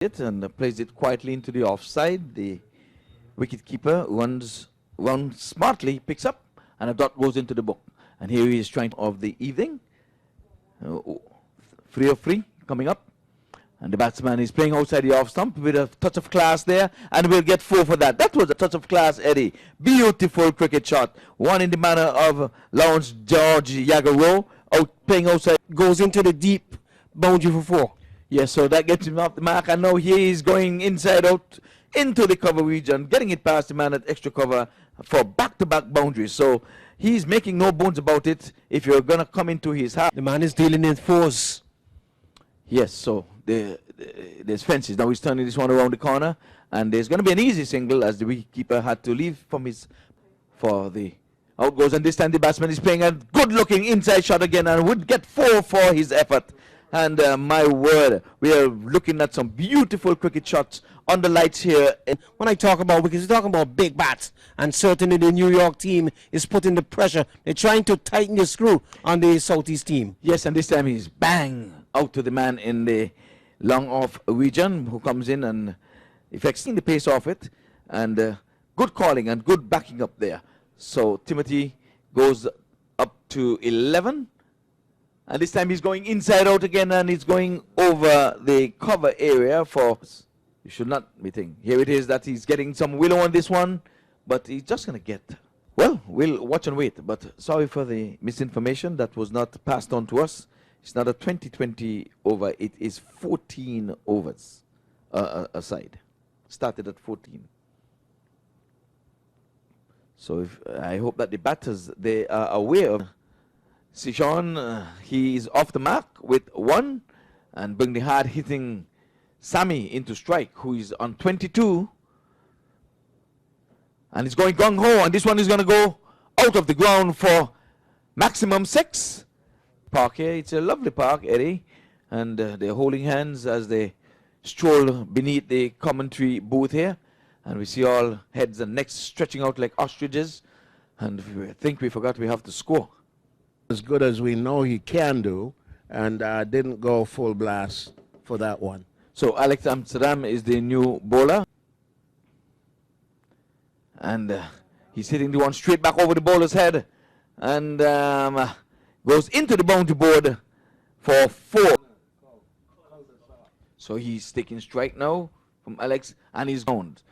it and plays it quietly into the offside. The wicketkeeper runs smartly, picks up, and a dot goes into the book. And here he is trying of the evening. 3 of 3 coming up. And the batsman is playing outside the off stump with a touch of class there, and we'll get 4 for that. That was a touch of class, Eddie. Beautiful cricket shot. One in the manner of Lawrence George Yagaro, playing outside. Goes into the deep boundary for 4. Yes, so that gets him off the mark, and now he is going inside out into the cover region, getting it past the man at extra cover for back-to-back boundaries. So he's making no bones about it. If you're going to come into his half. The man is dealing in 4s. Yes, so there's fences. Now he's turning this one around the corner, and there's going to be an easy single as the wicketkeeper had to leave from his for the out goes, and this time the batsman is playing a good-looking inside shot again and would get 4 for his effort. And my word, we are looking at some beautiful cricket shots on the lights here. When I talk about wickets, we're talking about big bats. And certainly the New York team is putting the pressure. They're trying to tighten the screw on the Southeast team. Yes, and this time he's bang out to the man in the long off region who comes in and effects the pace off it. And good calling and good backing up there. So Timothy goes up to 11. And this time he's going inside out again, and he's going over the cover area for. You should not be thinking. Here it is that he's getting some willow on this one, but he's just going to get. Well, we'll watch and wait, but sorry for the misinformation that was not passed on to us. It's not a 20-20 over, it is 14 overs aside. Started at 14. So I hope that the batters, they are aware of. Sishon, he is off the mark with 1 and bring the hard hitting Sammy into strike, who is on 22. And he's going gung ho, and this one is going to go out of the ground for maximum 6. Park here, it's a lovely park, Eddie. And they're holding hands as they stroll beneath the commentary booth here. And we see all heads and necks stretching out like ostriches. And we think we forgot we have to score. As good as we know he can do, and didn't go full blast for that one. So Alex Amsterdam is the new bowler, and he's hitting the one straight back over the bowler's head, and goes into the boundary board for 4. So he's taking strike now from Alex, and he's owned.